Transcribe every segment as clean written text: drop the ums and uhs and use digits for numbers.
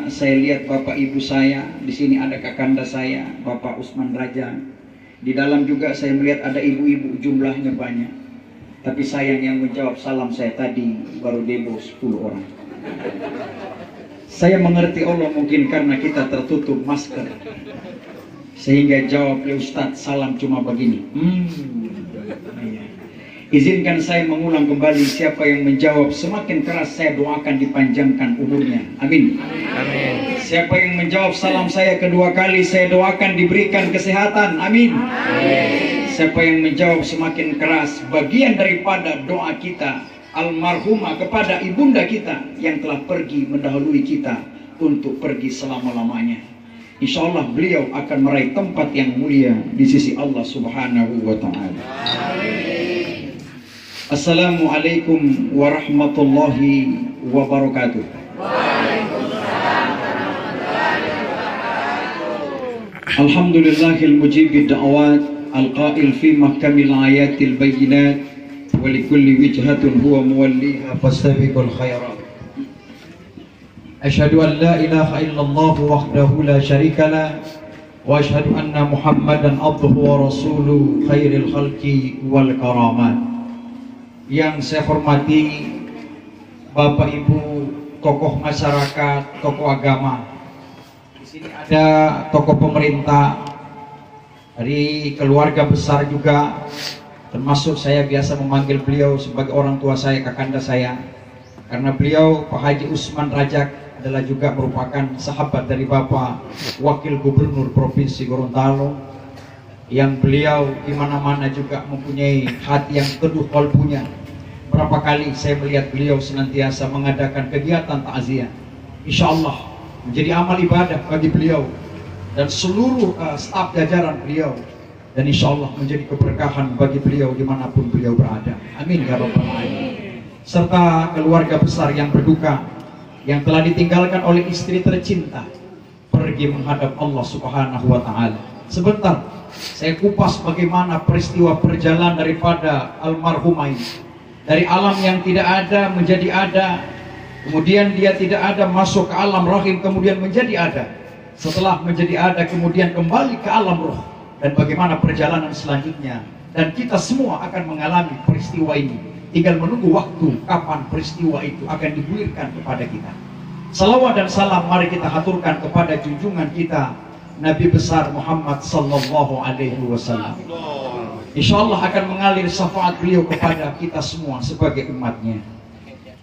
juga saya lihat bapak ibu saya, di sini ada kakanda saya, Bapak Usman Raja. Di dalam juga saya melihat ada ibu-ibu, jumlahnya banyak. Tapi sayang yang menjawab salam saya tadi baru debo 10 orang. Saya mengerti Allah mungkin karena kita tertutup masker, sehingga jawab Ustadz salam cuma begini. Izinkan saya mengulang kembali, siapa yang menjawab semakin keras saya doakan dipanjangkan umurnya. Amin. Amin. Siapa yang menjawab salam saya kedua kali saya doakan diberikan kesehatan. Amin. Amin. Siapa yang menjawab semakin keras, bagian daripada doa kita almarhumah kepada ibunda kita yang telah pergi mendahului kita untuk pergi selama-lamanya. Insya Allah beliau akan meraih tempat yang mulia di sisi Allah Subhanahu wa Ta'ala. Assalamualaikum warahmatullahi wabarakatuh. Alhamdulillahil mujibid da'awat al-qail fi mahkamil ayatil bayyinat wa likulli wijhatun huwa muwalliha fastabiqul khairat. Asyhadu an la ilaha illallah wahdahu la syarika lah wa asyhadu anna Muhammadan abduhu wa rasuluhu khairil khalqi wal karamat. Yang saya hormati Bapak Ibu tokoh masyarakat, tokoh agama. Di sini ada tokoh pemerintah, dari keluarga besar juga, termasuk saya biasa memanggil beliau sebagai orang tua saya, kakanda saya, karena beliau Pak Haji Usman Rajak adalah juga merupakan sahabat dari Bapak Wakil Gubernur Provinsi Gorontalo, yang beliau di mana-mana juga mempunyai hati yang teduh kalbunya. Berapa kali saya melihat beliau senantiasa mengadakan kegiatan takziah. Insya Allah menjadi amal ibadah bagi beliau dan seluruh staf jajaran beliau, dan insya Allah menjadi keberkahan bagi beliau dimanapun beliau berada. Amin ya rabbal alamin. Serta keluarga besar yang berduka, yang telah ditinggalkan oleh istri tercinta, pergi menghadap Allah Subhanahu wa Ta'ala. Sebentar saya kupas bagaimana peristiwa perjalanan daripada almarhumah ini, dari alam yang tidak ada menjadi ada, kemudian dia tidak ada masuk ke alam rahim, kemudian menjadi ada, setelah menjadi ada kemudian kembali ke alam roh, dan bagaimana perjalanan selanjutnya. Dan kita semua akan mengalami peristiwa ini, tinggal menunggu waktu kapan peristiwa itu akan digulirkan kepada kita. Salawat dan salam mari kita haturkan kepada junjungan kita Nabi besar Muhammad sallallahu alaihi wasallam. Insyaallah akan mengalir syafaat beliau kepada kita semua sebagai umatnya.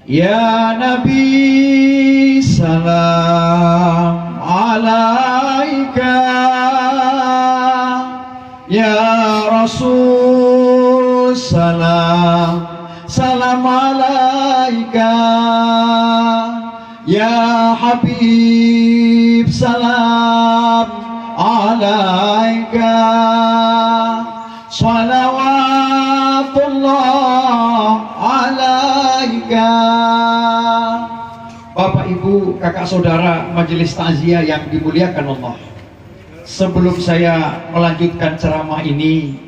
Ya Nabi salam alaika, ya Rasul salam alaika, ya Habib salam alaika, salawatullah alaika. Bapak Ibu, kakak saudara majelis takziah yang dimuliakan Allah, sebelum saya melanjutkan ceramah ini,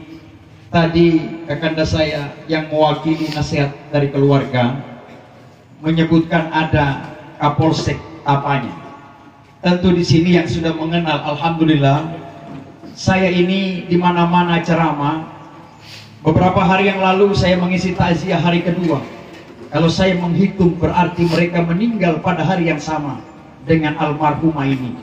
tadi kakanda saya yang mewakili nasihat dari keluarga menyebutkan ada Kapolsek apanya. Tentu di sini yang sudah mengenal, alhamdulillah, saya ini di mana-mana ceramah. Beberapa hari yang lalu saya mengisi takziah hari kedua. Kalau saya menghitung berarti mereka meninggal pada hari yang sama dengan almarhumah ini.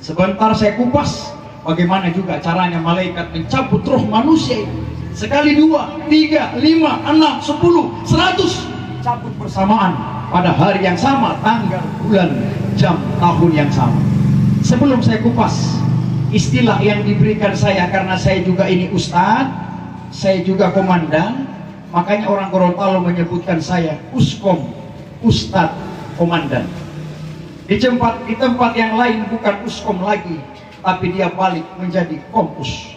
Sebentar saya kupas bagaimana juga caranya malaikat mencabut roh manusia ini. Sekali 2, 3, 5, 6, 10, 100 cabut bersamaan pada hari yang sama, tanggal, bulan, jam, tahun yang sama. Sebelum saya kupas istilah yang diberikan saya, karena saya juga ini ustadz, saya juga komandan, makanya orang Gorontalo menyebutkan saya Uskom, Ustadz Komandan. Di tempat yang lain bukan Uskom lagi, tapi dia balik menjadi Kompus.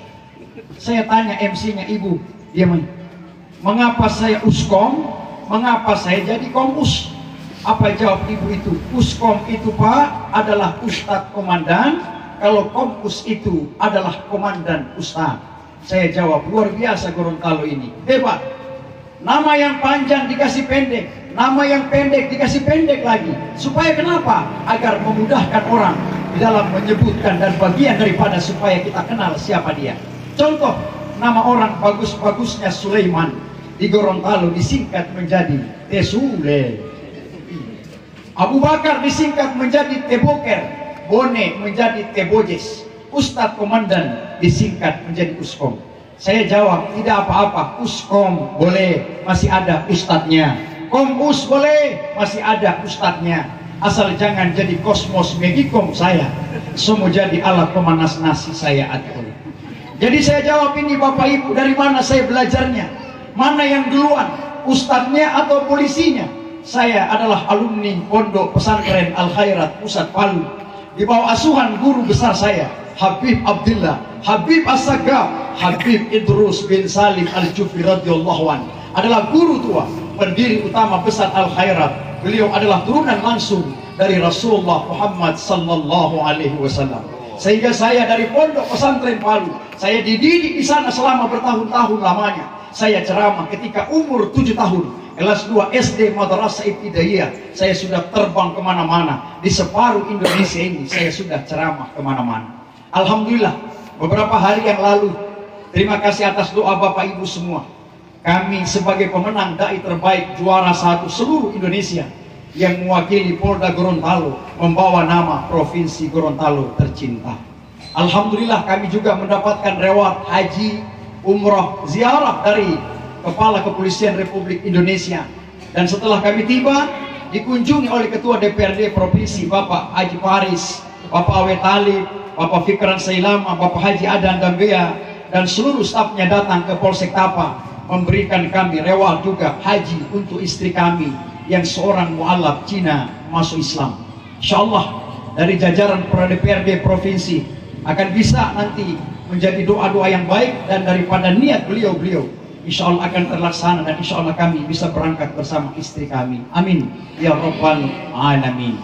Saya tanya MC-nya, ibu, dia mengapa saya Uskom, mengapa saya jadi Kompus? Apa jawab ibu itu? Uskom itu Pak adalah Ustadz Komandan, kalau Kompus itu adalah Komandan Ustadz. Saya jawab, luar biasa Gorontalo ini, hebat. Nama yang panjang dikasih pendek, nama yang pendek dikasih pendek lagi. Supaya kenapa? Agar memudahkan orang di dalam menyebutkan, dan bagian daripada supaya kita kenal siapa dia. Contoh, nama orang bagus-bagusnya Sulaiman di Gorontalo disingkat menjadi Tesule. Abu Bakar disingkat menjadi Teboker. Bone menjadi Tebojes. Ustadz Komandan disingkat menjadi Uskom. Saya jawab, tidak apa-apa. Uskom boleh, masih ada ustadznya. Komus boleh, masih ada ustadznya. Asal jangan jadi kosmos megikom saya. Semua jadi alat pemanas nasi saya atur. Jadi saya jawab ini Bapak Ibu, dari mana saya belajarnya? Mana yang duluan? Ustadznya atau polisinya? Saya adalah alumni Pondok Pesantren Al Khairat Pusat Palu. Di bawah asuhan guru besar saya, Habib Abdullah, Habib As-Sagaf, Habib Idrus bin Salim Al-Jufri radhiyallahu anhu. Adalah guru tua, pendiri utama besar Al Khairat. Beliau adalah turunan langsung dari Rasulullah Muhammad sallallahu alaihi wasallam. Sehingga saya dari Pondok Pesantren Palu, saya dididik di sana selama bertahun-tahun lamanya. Saya ceramah ketika umur 7 tahun, kelas 2 SD Madrasah Ibtidaiyah. Saya sudah terbang kemana-mana. Di separuh Indonesia ini saya sudah ceramah kemana-mana. Alhamdulillah, beberapa hari yang lalu, terima kasih atas doa Bapak Ibu semua, kami sebagai pemenang dai terbaik juara 1 seluruh Indonesia yang mewakili Polda Gorontalo, membawa nama Provinsi Gorontalo tercinta. Alhamdulillah, kami juga mendapatkan reward haji, umrah, ziarah dari Kepala Kepolisian Republik Indonesia. Dan setelah kami tiba, dikunjungi oleh Ketua DPRD Provinsi Bapak Haji Paris, Bapak Awe Talib, Bapak Fikran Sailama, Bapak Haji Adan Gambea, dan seluruh stafnya datang ke Polsek Tapa, memberikan kami reward juga haji untuk istri kami yang seorang mualaf Cina masuk Islam. Insyaallah dari jajaran DPRD Provinsi akan bisa nanti menjadi doa-doa yang baik, dan daripada niat beliau-beliau insya Allah akan terlaksana, dan insya Allah kami bisa berangkat bersama istri kami. Amin ya rabbal alamin.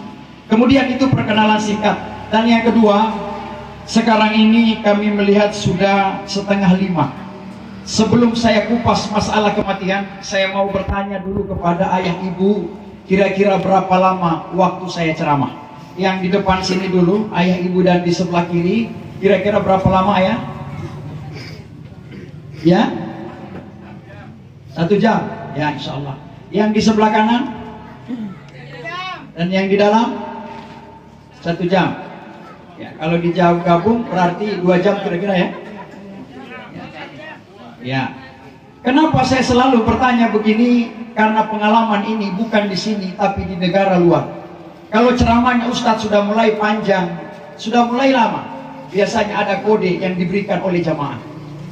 Kemudian itu perkenalan singkat. Dan yang kedua, sekarang ini kami melihat sudah 4:30. Sebelum saya kupas masalah kematian, saya mau bertanya dulu kepada ayah ibu, kira-kira berapa lama waktu saya ceramah? Yang di depan sini dulu, ayah ibu, dan di sebelah kiri, kira-kira berapa lama ya? Ya? 1 jam, ya insya Allah. Yang di sebelah kanan? Dan yang di dalam? 1 jam. Ya, kalau dijauh gabung berarti 2 jam kira-kira ya? Ya. Kenapa saya selalu bertanya begini? Karena pengalaman ini bukan di sini, tapi di negara luar. Kalau ceramahnya Ustadz sudah mulai panjang, sudah mulai lama, biasanya ada kode yang diberikan oleh jamaah.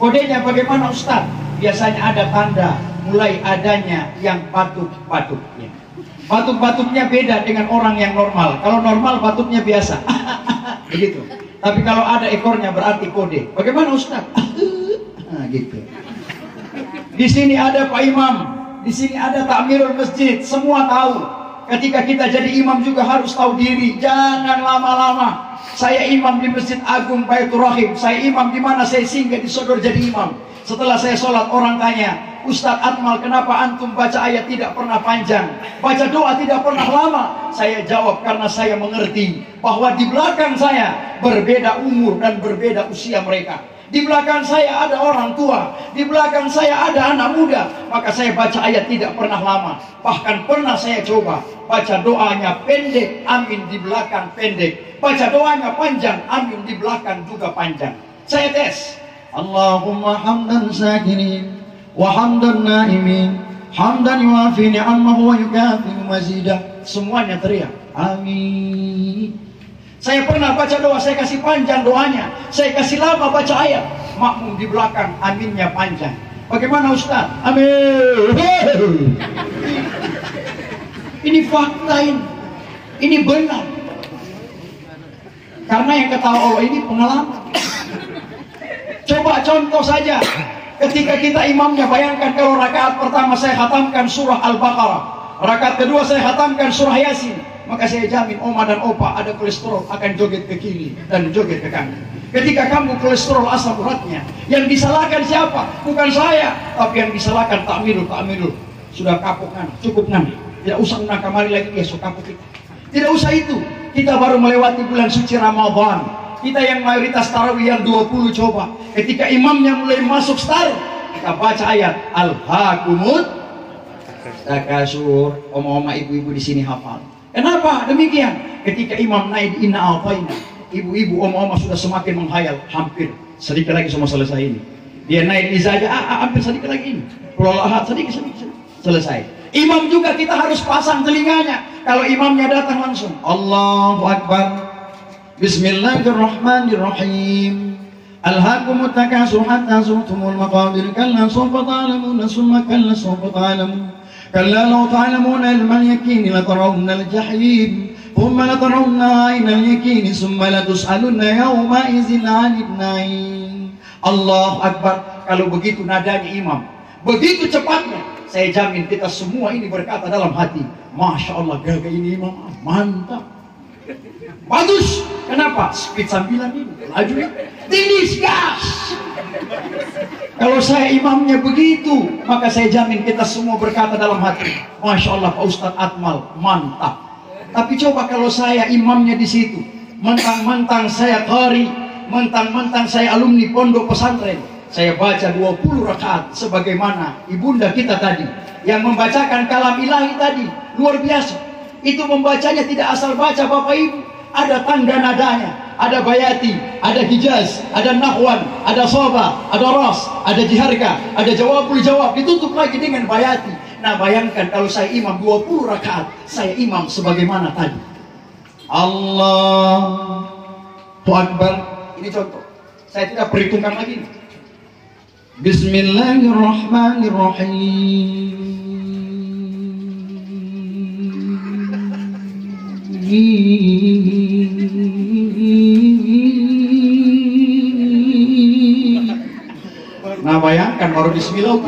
Kodenya bagaimana Ustadz? Biasanya ada tanda mulai adanya yang batuk-batuknya. Batuk-batuknya beda dengan orang yang normal. Kalau normal batuknya biasa. Begitu. Tapi kalau ada ekornya berarti kode. Bagaimana Ustadz? Nah, gitu. Di sini ada Pak Imam, di sini ada takmirul masjid, semua tahu. Ketika kita jadi imam juga harus tahu diri, jangan lama-lama. Saya imam di Masjid Agung Baitur Rahim, saya imam di mana saya singgah disodor jadi imam. Setelah saya sholat, orang tanya, Ustadz Akmal, kenapa antum baca ayat tidak pernah panjang, baca doa tidak pernah lama? Saya jawab, karena saya mengerti bahwa di belakang saya berbeda umur dan berbeda usia mereka. Di belakang saya ada orang tua, di belakang saya ada anak muda. Maka saya baca ayat tidak pernah lama. Bahkan pernah saya coba baca doanya pendek, amin di belakang pendek. Baca doanya panjang, amin di belakang juga panjang. Saya tes. Allahumma hamdan sakirin wa hamdan naimin, hamdan yuafi ni'amahu wa yukafi mazidah. Semuanya teriak amin. Saya pernah baca doa, saya kasih panjang doanya, saya kasih lama baca ayat. Makmum di belakang, aminnya panjang. Bagaimana Ustaz? Amin. Ini fakta ini. Ini benar. Karena yang ketahui Allah ini pengalaman. Coba contoh saja. Ketika kita imamnya, bayangkan kalau rakaat pertama saya khatamkan surah Al-Baqarah, rakaat kedua saya khatamkan surah Yasin, maka saya jamin oma dan opa ada kolesterol akan joget ke kiri dan joget ke kanan. Ketika kamu kolesterol asam uratnya, yang disalahkan siapa? Bukan saya, tapi yang disalahkan takmirul. Sudah kapok kan? Cukup kan? Tidak usah undang kemari lagi esok apa kita. Tidak usah itu. Kita baru melewati bulan suci Ramadan. Kita yang mayoritas tarawih yang 20 coba. Ketika imamnya mulai masuk start, kita baca ayat Al-Hakumut Takasur. Oma-oma ibu-ibu di sini hafal. Kenapa demikian? Ketika imam naik di Inna A'tayna, ibu-ibu oma-oma sudah semakin menghayal. Hampir sedikit lagi semua selesai ini. Dia naik di saja, hampir sedikit lagi ini. Pulau Ahad sedikit selesai. Imam juga kita harus pasang telinganya. Kalau imamnya datang langsung Allahu Akbar, Bismillahirrahmanirrahim. Alhaakumut takasur hatta zurtumul maqabir. Kalla sawfa ta'lamun summa kalla sawfa ta'lamun. Kalla law ta'lamuna ilmal yaqin latarawunnal jahim. Thumma latarawunna 'ainal yaqin summa latus'alunna yawma idzin 'anil na'im. Allahu Akbar. Kalau begitu nadanya imam, begitu cepatnya, saya jamin kita semua ini berkata dalam hati, Masya Allah, gagah ini imam, mantap, bagus. Kenapa? Speed sambilan ini, laju ya, tinggi, gas. Kalau saya imamnya begitu, maka saya jamin kita semua berkata dalam hati, Masya Allah Pak Ustadz Akmal, mantap. Tapi coba kalau saya imamnya di situ, mentang-mentang saya qari, mentang-mentang saya alumni pondok pesantren, saya baca 20 rakaat sebagaimana ibunda kita tadi yang membacakan kalam ilahi tadi, luar biasa. Itu membacanya tidak asal baca Bapak Ibu, ada tanda nadanya, ada bayati, ada hijaz, ada nahwan, ada soba, ada ras, ada jiharka, ada jawabul jawab, ditutup lagi dengan bayati. Nah bayangkan kalau saya imam 20 rakaat, saya imam sebagaimana tadi. Allahu Akbar. Ini contoh, saya tidak perhitungkan lagi. Bismillahirrahmanirrahim. Nah bayangkan baru bismillah,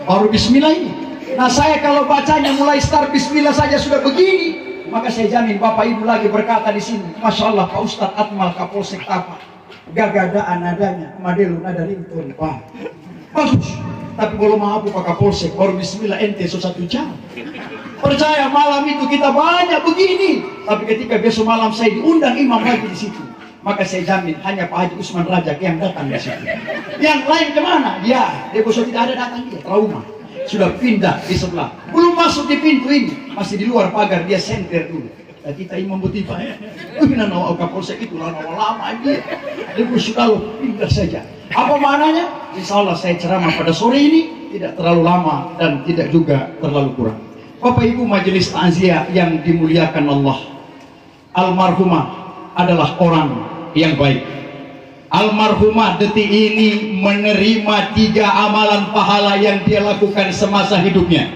baru bismillah ini. Nah saya kalau bacanya mulai start bismillah saja sudah begini, maka saya jamin Bapak Ibu lagi berkata di sini, Masya Allah Pak Ustadz Akmal Kapolsek Tapa, gagadaan nadanya, madelu nada ringtone, Pak, bagus. Tapi belum mampu Pak Kapolsek, baru bismillah ente so 1 jam. Percaya malam itu kita banyak begini, tapi ketika besok malam saya diundang imam lagi di situ, maka saya jamin hanya Pak Haji Usman Rajak yang datang di situ. Yang lain kemana? Dia besok tidak ada datang, dia trauma. Sudah pindah di sebelah, belum masuk di pintu ini, masih di luar pagar, dia senter dulu. Dan kita imam butifah ya, nawa Kapolsek itu lama dia. Dia sudah pindah saja. Apa maknanya? Insya Allah saya ceramah pada sore ini tidak terlalu lama dan tidak juga terlalu kurang. Bapak Ibu majelis takziah yang dimuliakan Allah, almarhumah adalah orang yang baik. Almarhumah detik ini menerima 3 amalan pahala yang dia lakukan semasa hidupnya.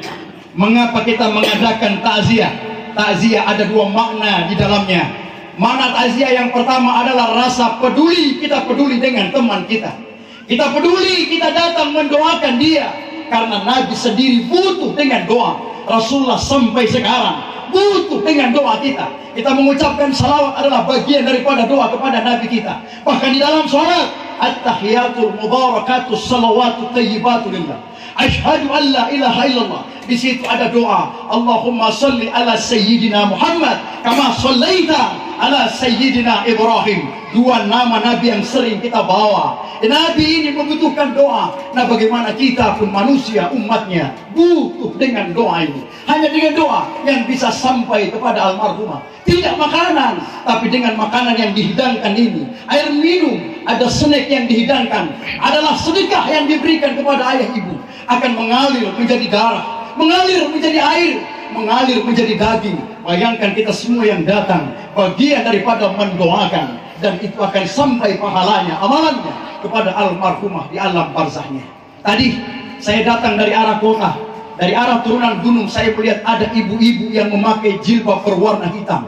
Mengapa kita mengadakan takziah? Takziah ada 2 makna di dalamnya. Makna takziah yang pertama adalah rasa peduli, kita peduli dengan teman kita. Kita peduli, kita datang mendoakan dia. Karena Nabi sendiri butuh dengan doa. Rasulullah sampai sekarang butuh dengan doa kita. Kita mengucapkan salawat adalah bagian daripada doa kepada Nabi kita. Bahkan di dalam sholat, at-tahiyatul mubarakatus salawatu tayyibatu lillah, asyhadu an la ilaha illallah. Di situ ada doa, Allahumma salli ala sayyidina Muhammad kama sallaita ala sayyidina Ibrahim. 2 nama Nabi yang sering kita bawa. Nabi ini membutuhkan doa. Nah bagaimana kita pun manusia umatnya butuh dengan doa ini. Hanya dengan doa yang bisa sampai kepada almarhumah. Tidak makanan, tapi dengan makanan yang dihidangkan ini. Air minum, ada snack yang dihidangkan, adalah sedekah yang diberikan kepada ayah ibu. Akan mengalir menjadi darah, mengalir menjadi air, mengalir menjadi daging. Bayangkan kita semua yang datang, bagian daripada mendoakan. Dan itu akan sampai pahalanya, amalannya kepada almarhumah di alam barzahnya. Tadi saya datang dari arah kota, dari arah turunan gunung, saya melihat ada ibu-ibu yang memakai jilbab berwarna hitam,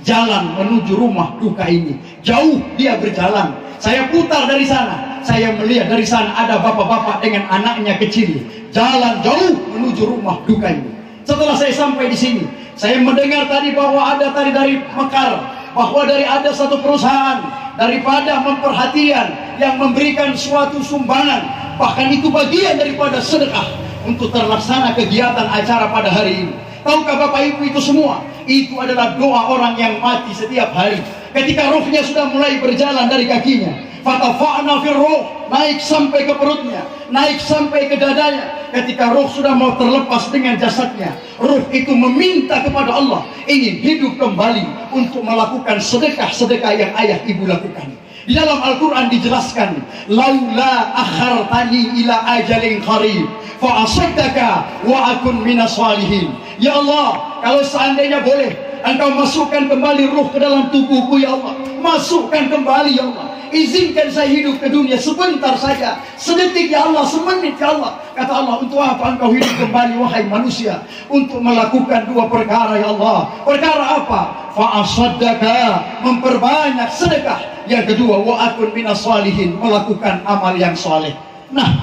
jalan menuju rumah duka ini. Jauh dia berjalan. Saya putar dari sana, saya melihat dari sana ada bapak-bapak dengan anaknya kecil, jalan jauh menuju rumah duka ini. Setelah saya sampai di sini, saya mendengar tadi bahwa ada tadi dari Mekar, bahwa dari ada satu perusahaan daripada memperhatian yang memberikan suatu sumbangan, bahkan itu bagian daripada sedekah. untuk terlaksana kegiatan acara pada hari ini. Tahukah Bapak Ibu itu semua? Itu adalah doa orang yang mati setiap hari. Ketika ruhnya sudah mulai berjalan dari kakinya, fatafa'na fil ruh, naik sampai ke perutnya, naik sampai ke dadanya. Ketika ruh sudah mau terlepas dengan jasadnya, ruh itu meminta kepada Allah ingin hidup kembali untuk melakukan sedekah-sedekah yang ayah ibu lakukan. Di dalam Al-Quran dijelaskan, laula akhartani ila ajalin qarib fa asaddaka wa akun minas salihin. Ya Allah, kalau seandainya boleh Engkau masukkan kembali ruh ke dalam tubuhku, ya Allah, masukkan kembali, ya Allah, izinkan saya hidup ke dunia sebentar saja, sedetik ya Allah, semenit ya Allah. Kata Allah, untuk apa engkau hidup kembali wahai manusia? Untuk melakukan dua perkara ya Allah. Perkara apa? Fa'asaddaka, memperbanyak sedekah. Yang kedua, wa akun minas salihin, melakukan amal yang soleh. Nah,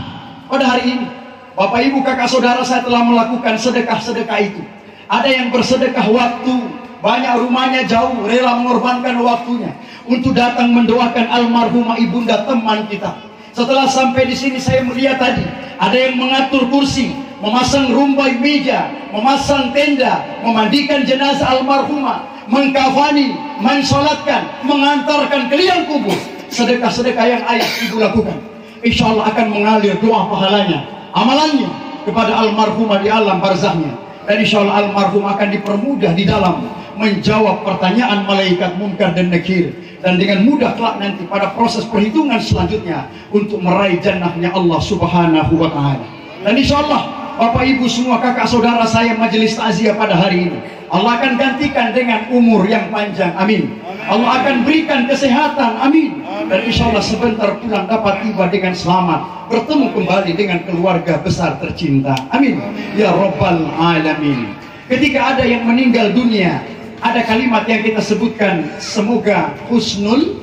pada hari ini Bapak Ibu kakak saudara saya telah melakukan sedekah-sedekah itu. Ada yang bersedekah waktu, banyak rumahnya jauh, rela mengorbankan waktunya untuk datang mendoakan almarhumah ibunda teman kita. Setelah sampai di sini saya melihat tadi ada yang mengatur kursi, memasang rumbai meja, memasang tenda, memandikan jenazah almarhumah, mengkafani, mensolatkan, mengantarkan ke liang kubur. Sedekah-sedekah yang ayah ibu lakukan, insya Allah akan mengalir doa pahalanya, amalannya kepada almarhumah di alam barzahnya. Dan insya Allah almarhum akan dipermudah di dalam menjawab pertanyaan malaikat munkar dan nakir, dan dengan mudah kelak nanti pada proses perhitungan selanjutnya untuk meraih jannahnya Allah Subhanahu wa Ta'ala. Dan insya Allah Bapak Ibu semua kakak saudara saya majelis takziah pada hari ini, Allah akan gantikan dengan umur yang panjang, amin. Allah akan berikan kesehatan, amin. Dan insya Allah sebentar pulang dapat tiba dengan selamat, bertemu kembali dengan keluarga besar tercinta, amin. Ya Rabbal Alamin. Ketika ada yang meninggal dunia, ada kalimat yang kita sebutkan, semoga husnul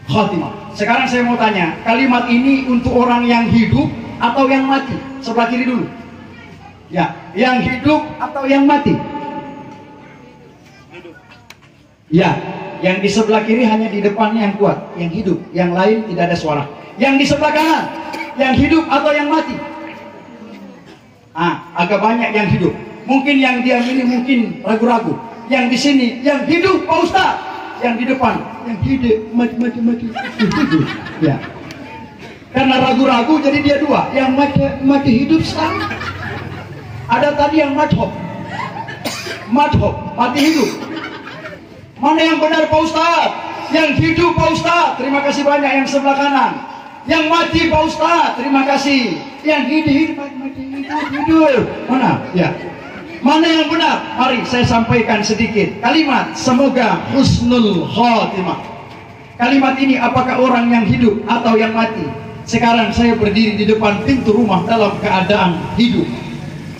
khatimah. Sekarang saya mau tanya, kalimat ini untuk orang yang hidup atau yang mati? Sebelah kiri dulu. Ya, yang hidup atau yang mati? Ya, yang di sebelah kiri hanya di depannya yang kuat, yang hidup, yang lain tidak ada suara. Yang di sebelah kanan, yang hidup atau yang mati? Agak banyak yang hidup. Mungkin yang diam ini mungkin ragu-ragu. Yang di sini, yang hidup Pak Ustaz. Yang di depan, yang hidup, mati. Ya. Karena ragu-ragu jadi dia dua. Yang mati hidup sekarang. Ada tadi yang madhop, mati hidup. Mana yang benar Pak Ustaz? Yang hidup Pak Ustaz, terima kasih banyak. Yang sebelah kanan. Yang mati Pak Ustaz, terima kasih. Yang hidup, hidup. Mana? Ya. Mana yang benar? Mari saya sampaikan sedikit kalimat semoga husnul khatimah. Kalimat ini apakah orang yang hidup atau yang mati? Sekarang saya berdiri di depan pintu rumah dalam keadaan hidup.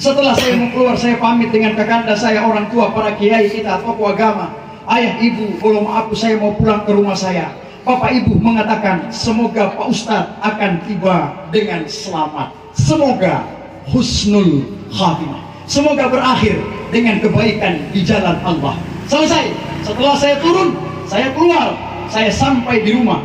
Setelah saya mau keluar, saya pamit dengan kakanda saya, orang tua, para kiai kita, tokoh agama. Ayah, ibu, kalau maaf saya mau pulang ke rumah saya. Bapak ibu mengatakan semoga Pak Ustadz akan tiba dengan selamat. Semoga husnul khatimah. Semoga berakhir dengan kebaikan di jalan Allah. Selesai. Setelah saya turun, saya keluar, saya sampai di rumah.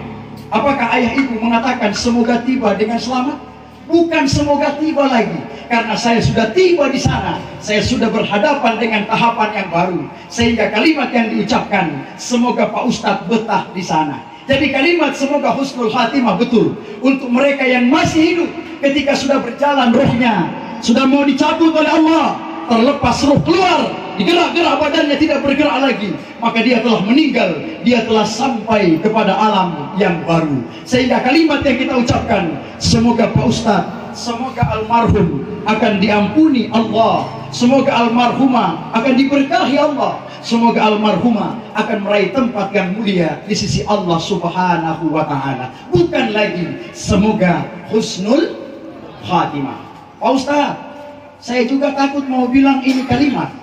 Apakah ayah ibu mengatakan semoga tiba dengan selamat? Bukan semoga tiba lagi, karena saya sudah tiba di sana. Saya sudah berhadapan dengan tahapan yang baru, sehingga kalimat yang diucapkan semoga Pak Ustadz betah di sana. Jadi kalimat semoga husnul khatimah betul untuk mereka yang masih hidup. Ketika sudah berjalan rohnya, sudah mau dicabut oleh Allah, terlepas roh keluar, digerak-gerak badannya tidak bergerak lagi, maka dia telah meninggal, dia telah sampai kepada alam yang baru. Sehingga kalimat yang kita ucapkan, semoga Pak Ustadz, semoga almarhum akan diampuni Allah, semoga almarhumah akan diberkahi Allah, semoga almarhumah akan meraih tempat yang mulia di sisi Allah Subhanahu wa Ta'ala. Bukan lagi semoga husnul khatimah. Pak Ustadz, saya juga takut mau bilang ini kalimat.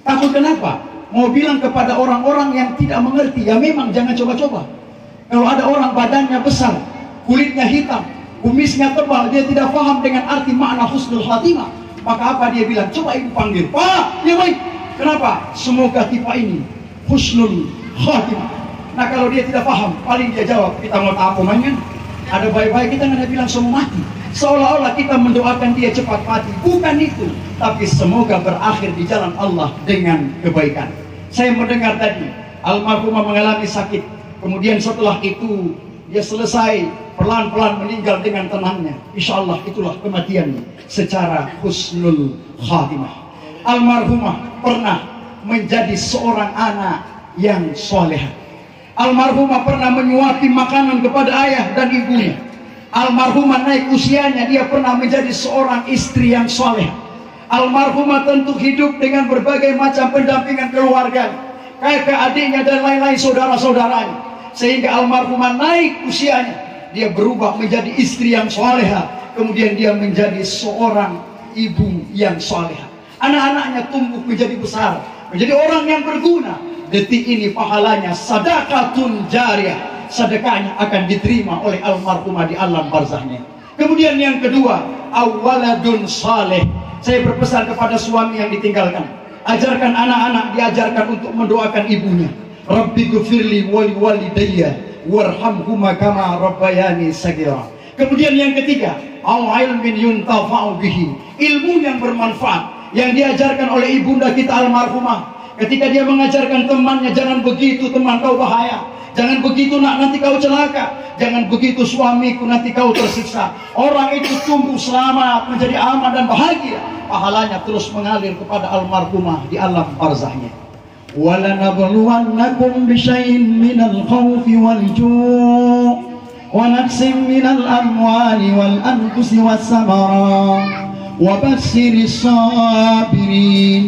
Takut kenapa? Mau bilang kepada orang-orang yang tidak mengerti. Ya memang jangan coba-coba. Kalau ada orang badannya besar, kulitnya hitam, kumisnya tebal, dia tidak paham dengan arti makna husnul khatimah, maka apa dia bilang? Coba ibu panggil. Pak, ya baik. Kenapa? Semoga tipe ini husnul khatimah. Nah kalau dia tidak paham, paling dia jawab, kita mau tahu mainan. Ada baik-baik kita nggak bilang semua mati. Seolah-olah kita mendoakan dia cepat mati. Bukan itu, tapi semoga berakhir di jalan Allah dengan kebaikan. Saya mendengar tadi almarhumah mengalami sakit, kemudian setelah itu dia selesai pelan-pelan meninggal dengan tenangnya. Insya Allah itulah kematian secara husnul khatimah. Almarhumah pernah menjadi seorang anak yang solehah. Almarhumah pernah menyuapi makanan kepada ayah dan ibunya. Almarhumah naik usianya, dia pernah menjadi seorang istri yang soleh. Almarhumah tentu hidup dengan berbagai macam pendampingan keluarga, kakak adiknya dan lain-lain saudara-saudaranya. Sehingga almarhumah naik usianya, dia berubah menjadi istri yang soleha. Kemudian dia menjadi seorang ibu yang soleha. Anak-anaknya tumbuh menjadi besar, menjadi orang yang berguna. Detik ini pahalanya sadaqatun jariyah, sedekahnya akan diterima oleh almarhumah di alam barzahnya. Kemudian yang kedua, awaladun saleh. Saya berpesan kepada suami yang ditinggalkan, ajarkan anak-anak, diajarkan untuk mendoakan ibunya. Rabbi ghfirli wali walidayya warhamhuma kama rabbayani saghira. Kemudian yang ketiga, au ilmin yuntafa'u bihi, ilmu yang bermanfaat yang diajarkan oleh ibunda kita almarhumah. Ketika dia mengajarkan temannya, jangan begitu teman, kau bahaya. Jangan begitu nak, nanti kau celaka. Jangan begitu suamiku, nanti kau tersiksa. Orang itu tumbuh selamat, menjadi aman dan bahagia. Pahalanya terus mengalir kepada almarhumah di alam barzahnya. وَلَنَبْلُوَنَّكُمْ بِشَيْءٍ مِّنَ الْخَوْفِ وَالْجُوعِ وَنَقْصٍ مِّنَ الْأَمْوَالِ وَالْأَنفُسِ وَالثَّمَرَاتِ وَبَشِّرِ الصَّابِرِينَ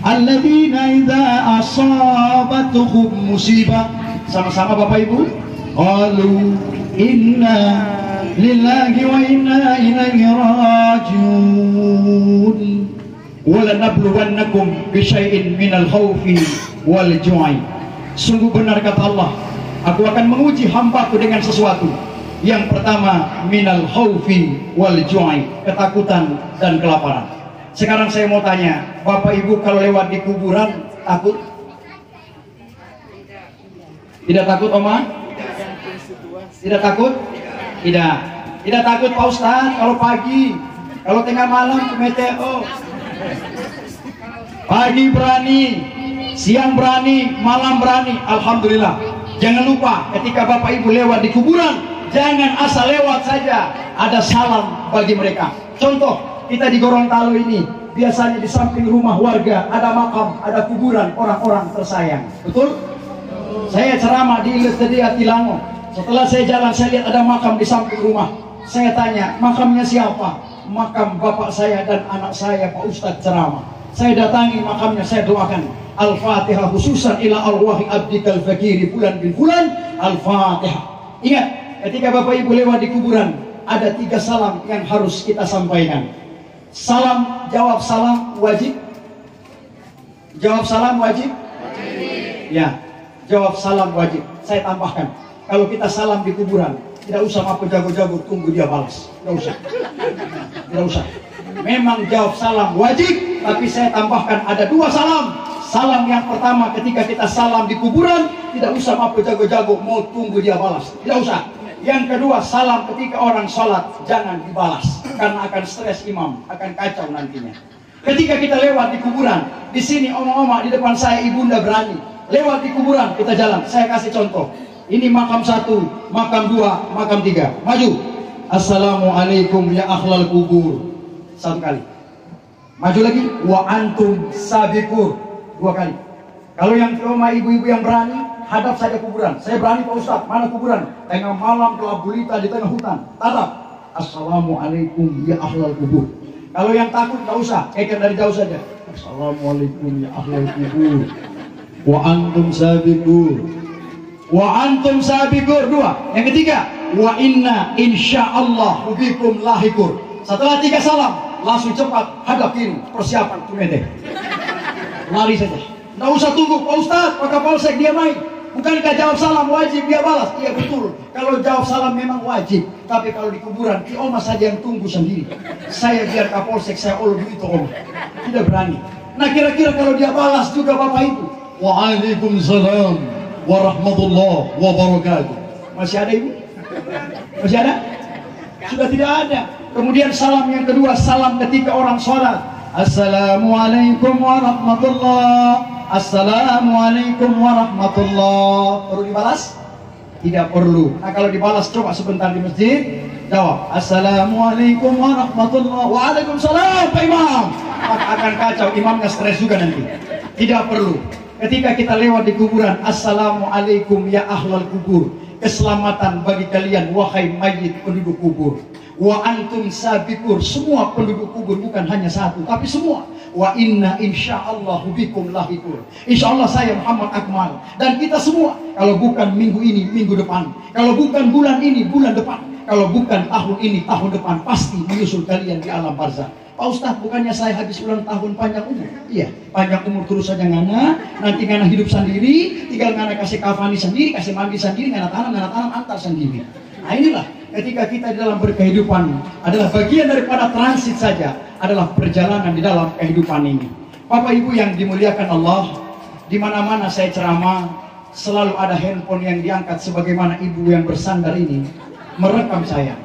الَّذِينَ إِذَا أَصَابَتْهُمْ مُصِيبَةٌ. Sama-sama Bapak Ibu, qalu inna lillahi wa inna ilaihi raji'un. Walanabluwannakum bisyai'in minal khawfi wal ju'i. Sungguh benar kata Allah, aku akan menguji hambaku dengan sesuatu. Yang pertama, minal khawfi wal ju'i, ketakutan dan kelaparan. Sekarang saya mau tanya, Bapak Ibu kalau lewat di kuburan takut? Tidak takut Oma? Tidak takut? Tidak. Tidak takut Pak Ustaz kalau pagi, kalau tengah malam ke meteo. Pagi berani, siang berani, malam berani. Alhamdulillah. Jangan lupa ketika Bapak Ibu lewat di kuburan, jangan asal lewat saja, ada salam bagi mereka. Contoh, kita di Gorontalo ini biasanya di samping rumah warga ada makam, ada kuburan orang-orang tersayang. Betul? Saya ceramah di Iletedia Tilango. Setelah saya jalan, saya lihat ada makam di samping rumah. Saya tanya, makamnya siapa? Makam bapak saya dan anak saya, Pak Ustadz ceramah. Saya datangi makamnya, saya doakan Al-Fatihah khususan ila arwahi abdikal fakiri bulan bin bulan. Al-Fatihah. Ingat, ketika Bapak Ibu lewat di kuburan, ada 3 salam yang harus kita sampaikan. Salam, jawab salam wajib. Jawab salam wajib? Ya, jawab salam wajib. Saya tambahkan, kalau kita salam di kuburan, tidak usah apa jago-jago tunggu dia balas. Tidak usah. Tidak usah. Memang jawab salam wajib, tapi saya tambahkan ada 2 salam. Salam yang pertama ketika kita salam di kuburan, tidak usah apa jago-jago mau tunggu dia balas. Tidak usah. Yang kedua, salam ketika orang sholat, jangan dibalas, karena akan stres imam, akan kacau nantinya. Ketika kita lewat di kuburan, di sini oma-oma, di depan saya ibunda berani. Lewat di kuburan, kita jalan. Saya kasih contoh. Ini makam 1, makam 2, makam 3. Maju. Assalamualaikum ya akhlal kubur. 1 kali. Maju lagi. Wa antum sabiqur. 2 kali. Kalau yang oma ibu-ibu yang berani, hadap saja kuburan. Saya berani Pak Ustaz, mana kuburan? Tengah malam gelap gulita di tengah hutan. Tatap. Assalamualaikum ya akhlal kubur. Kalau yang takut nggak usah, keker dari jauh saja. Assalamualaikum ya akhlal kubur. Wa antum sabiqur. Wa antum sabiqur. 2. Yang ketiga, wa inna insyaallah bikum lahikur. Setelah 3 salam, langsung cepat hadap kiri, persiapan tumete. Lari saja. Nggak usah tunggu, Pak Ustaz, Pak Kapolsek dia main. Bukankah jawab salam wajib dia balas? Iya betul. Kalau jawab salam memang wajib. Tapi kalau di kuburan, Ki Oma saja yang tunggu sendiri. Saya biar Kapolsek saya ulu itu Oma. Tidak berani. Nah kira-kira kalau dia balas juga Bapak Ibu. Waalaikumsalam warahmatullahi wabarakatuh. Masih ada Ibu? Masih ada? Sudah tidak ada. Kemudian salam yang kedua, salam ketika orang sholat. Assalamualaikum warahmatullah. Assalamualaikum warahmatullah. Perlu dibalas? Tidak perlu. Nah, kalau dibalas coba sebentar di masjid, jawab Assalamualaikum warahmatullah. Waalaikumsalam Pak Imam. Maka akan kacau, imamnya stres juga nanti. Tidak perlu. Ketika kita lewat di kuburan, Assalamualaikum ya ahlal kubur. Keselamatan bagi kalian wahai mayit penduduk kubur. Wa antum sabiqur, semua penduduk kubur, bukan hanya satu tapi semua. Wa inna insyaallahu bikum lahiqur, insyaallah saya Muhammad Akmal dan kita semua, kalau bukan minggu ini minggu depan, kalau bukan bulan ini bulan depan, kalau bukan tahun ini tahun depan, pasti menyusul kalian di alam barzakh. Pak Ustadz, bukannya saya habis ulang tahun panjang umur? Iya, panjang umur terus saja ngana, nanti ngana hidup sendiri, tinggal ngana kasih kafani sendiri, kasih mandi sendiri, ngana tanam antar sendiri. Nah inilah, ketika kita di dalam berkehidupan adalah bagian daripada transit saja, adalah perjalanan di dalam kehidupan ini. Bapak Ibu yang dimuliakan Allah, di mana-mana saya ceramah, selalu ada handphone yang diangkat sebagaimana ibu yang bersandar ini merekam saya.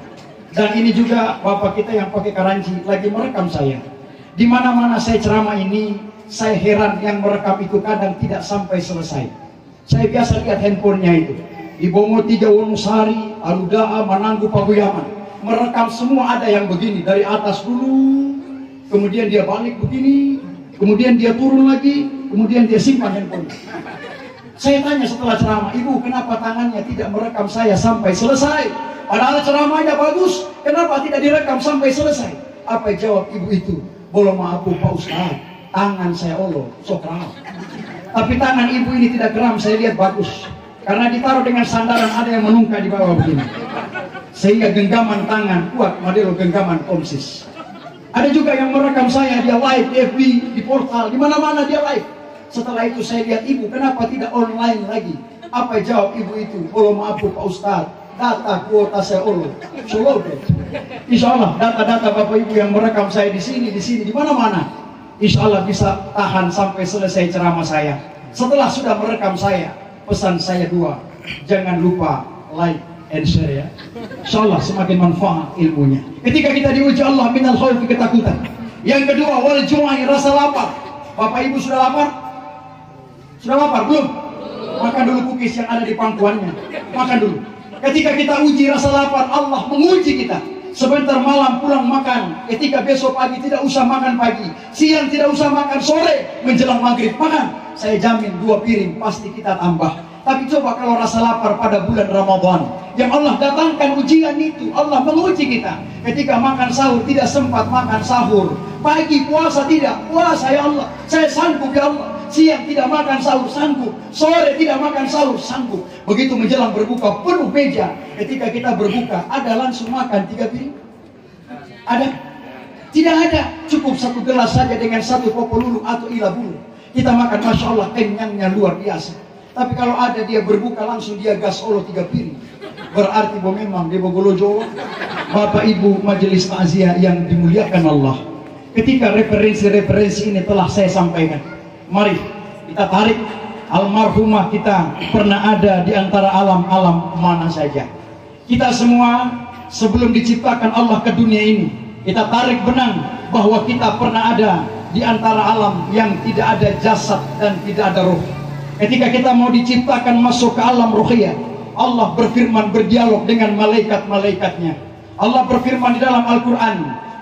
Dan ini juga bapak kita yang pakai karanci lagi merekam saya. Di mana-mana saya ceramah ini, saya heran yang merekam itu kadang tidak sampai selesai. Saya biasa lihat handphonenya itu. Di Bongo 3 Wonosari, Aludaa, Mananggu, Pabuyaman. Merekam semua, ada yang begini, dari atas dulu, kemudian dia balik begini, kemudian dia turun lagi, kemudian dia simpan handphone. Saya tanya setelah ceramah, ibu kenapa tangannya tidak merekam saya sampai selesai? Padahal ceramahnya bagus, kenapa tidak direkam sampai selesai? Apa jawab ibu itu? Boleh maaf Pak Ustaz, tangan saya Allah, sok keram. Tapi tangan ibu ini tidak keram, saya lihat bagus. Karena ditaruh dengan sandaran, ada yang menungkah di bawah begini. Sehingga genggaman tangan kuat, model genggaman komsis. Ada juga yang merekam saya, dia live di FB, di portal, di mana-mana dia live. Setelah itu saya lihat, ibu kenapa tidak online lagi? Apa jawab ibu itu? Boleh maaf Pak Ustaz, data kuota saya Allah. Insya Allah data-data bapak ibu yang merekam saya di sini, di mana-mana, insya Allah bisa tahan sampai selesai ceramah saya. Setelah sudah merekam saya, pesan saya dua, jangan lupa like and share ya. Insya Allah semakin manfaat ilmunya. Ketika kita diuji Allah minal khawfi, ketakutan. Yang kedua, wal ju'i, rasa lapar. Bapak ibu sudah lapar? Sudah lapar belum? Makan dulu cookies yang ada di pangkuannya. Makan dulu. Ketika kita uji rasa lapar, Allah menguji kita. Sebentar malam pulang makan. Ketika besok pagi tidak usah makan pagi. Siang tidak usah makan, sore menjelang maghrib makan. Saya jamin 2 piring pasti kita tambah. Tapi coba kalau rasa lapar pada bulan Ramadan, yang Allah datangkan ujian itu, Allah menguji kita. Ketika makan sahur tidak sempat makan sahur. Pagi puasa tidak, puasa ya Allah, saya sanggup ya Allah. Siang tidak makan sahur, sanggup. Sore tidak makan sahur, sanggup. Begitu menjelang berbuka, penuh meja. Ketika kita berbuka, ada langsung makan 3 piring? Ada? Tidak ada. Cukup 1 gelas saja dengan 1 popolulu atau ila bulu. Kita makan, Masya Allah, kenyangnya luar biasa. Tapi kalau ada dia berbuka langsung dia gas Allah 3 piring. Berarti bahwa memang dia bogolojo. Bapak Ibu majelis takziah yang dimuliakan Allah. Ketika referensi-referensi ini telah saya sampaikan, mari kita tarik almarhumah kita pernah ada di antara alam-alam mana saja. Kita semua sebelum diciptakan Allah ke dunia ini, kita tarik benang bahwa kita pernah ada di antara alam yang tidak ada jasad dan tidak ada roh. Ketika kita mau diciptakan masuk ke alam ruhiyah, Allah berfirman, berdialog dengan malaikat-malaikatnya. Allah berfirman di dalam Al-Quran,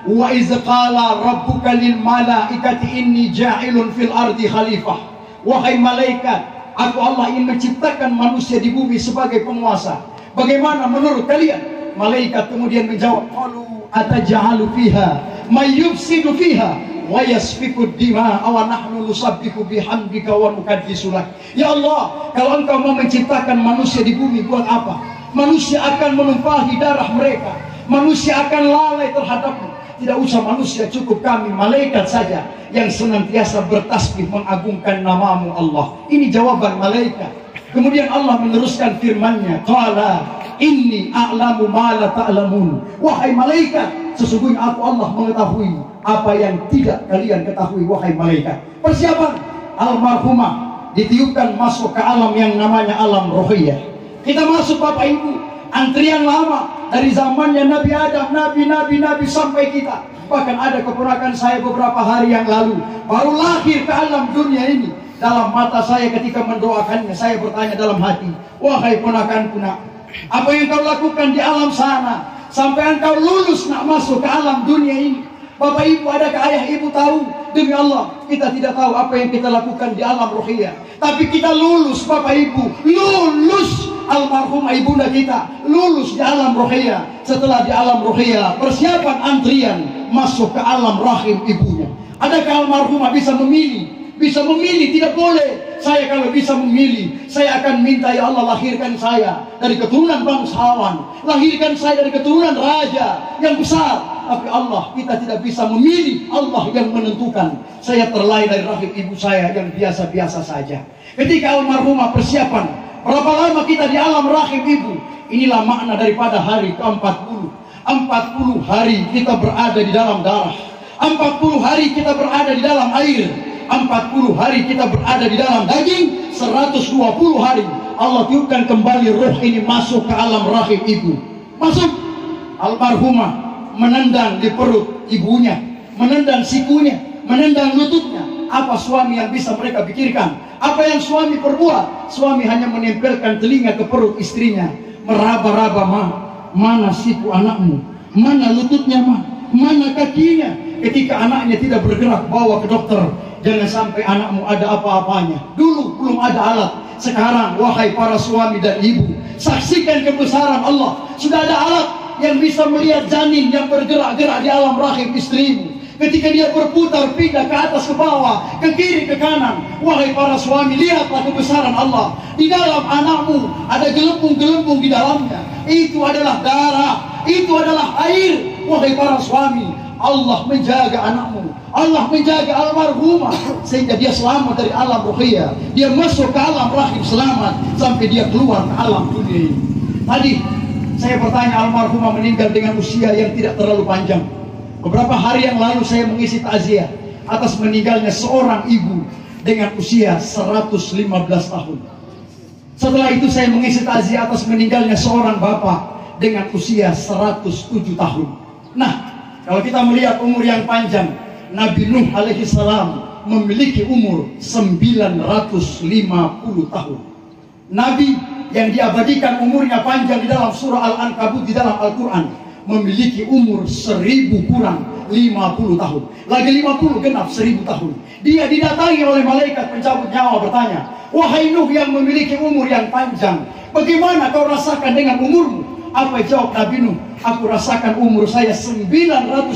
wa iz qala rabbuka lil malaikati inni ja'ilun fil ardi khalifah. Wahai malaikat, aku Allah ingin menciptakan manusia di bumi sebagai penguasa. Bagaimana menurut kalian? Malaikat kemudian menjawab, qalu ataj'alu fiha may yufsidu fiha wa yasfiku dima wa nahnu nusabbihu bihamdika wa nuqaddisu lak. Ya Allah, kalau engkau mau menciptakan manusia di bumi, buat apa? Manusia akan menumpahi darah mereka, manusia akan lalai terhadapmu. Tidak usah manusia, cukup kami malaikat saja yang senantiasa bertasbih mengagungkan namamu Allah. Ini jawaban malaikat. Kemudian Allah meneruskan firman-Nya, qala inni a'lamu ma la ta'lamun. Wahai malaikat, sesungguhnya aku Allah mengetahui apa yang tidak kalian ketahui. Wahai malaikat, persiapan almarhumah ditiupkan masuk ke alam yang namanya alam rohiyah. Kita masuk Bapak Ibu, Antrian lama dari zamannya Nabi Adam, Nabi sampai kita. Bahkan ada keponakan saya beberapa hari yang lalu baru lahir ke alam dunia ini. Dalam mata saya ketika mendoakannya, saya bertanya dalam hati, wahai ponakanku nak, apa yang kau lakukan di alam sana sampai engkau lulus nak masuk ke alam dunia ini? Bapak ibu, adakah ayah ibu tahu? Demi Allah, kita tidak tahu apa yang kita lakukan di alam ruhiyah. Tapi kita lulus, Bapak ibu, lulus. Almarhumah ibunda kita lulus di alam ruhiyah. Setelah di alam ruhiyah, persiapan antrian masuk ke alam rahim ibunya. Adakah almarhumah bisa memilih? Bisa memilih? Tidak boleh. Saya kalau bisa memilih, saya akan minta, ya Allah, lahirkan saya dari keturunan bangsawan, lahirkan saya dari keturunan raja yang besar. Tapi Allah, kita tidak bisa memilih. Allah yang menentukan. Saya terlahir dari rahim ibu saya yang biasa-biasa saja. Ketika almarhumah persiapan, berapa lama kita di alam rahim ibu? Inilah makna daripada hari ke-40. 40 hari kita berada di dalam darah, 40 hari kita berada di dalam air, 40 hari kita berada di dalam daging, 120 hari Allah tiupkan kembali roh ini masuk ke alam rahim ibu. Masuk. Almarhumah menendang di perut ibunya, menendang sikunya, menendang lututnya. Apa suami yang bisa mereka pikirkan? Apa yang suami perbuat? Suami hanya menempelkan telinga ke perut istrinya, meraba-raba, mana siku anakmu, mana lututnya, mana kakinya. Ketika anaknya tidak bergerak, bawa ke dokter. Jangan sampai anakmu ada apa-apanya. Dulu belum ada alat. Sekarang, wahai para suami dan ibu, saksikan kebesaran Allah. Sudah ada alat yang bisa melihat janin yang bergerak-gerak di alam rahim istrimu. Ketika dia berputar, pindah ke atas, ke bawah, ke kiri, ke kanan. Wahai para suami, lihatlah kebesaran Allah. Di dalam anakmu ada gelembung-gelembung di dalamnya. Itu adalah darah, itu adalah air. Wahai para suami, Allah menjaga anakmu, Allah menjaga almarhumah sehingga dia selamat dari alam ruhiyah. Dia masuk ke alam rahim selamat sampai dia keluar ke alam dunia ini. Tadi saya bertanya, almarhumah meninggal dengan usia yang tidak terlalu panjang. Beberapa hari yang lalu saya mengisi takziah atas meninggalnya seorang ibu dengan usia 115 tahun. Setelah itu saya mengisi takziah atas meninggalnya seorang bapak dengan usia 107 tahun. Nah, kalau kita melihat umur yang panjang, Nabi Nuh alaihi salam memiliki umur 950 tahun. Nabi yang diabadikan umurnya panjang di dalam surah Al-Ankabut di dalam Al-Quran memiliki umur 1000 kurang 50 tahun. Lagi 50 genap 1000 tahun. Dia didatangi oleh malaikat pencabut nyawa bertanya, wahai Nuh yang memiliki umur yang panjang, bagaimana kau rasakan dengan umurmu? Apa jawab Nabi Nuh? Aku rasakan umur saya 950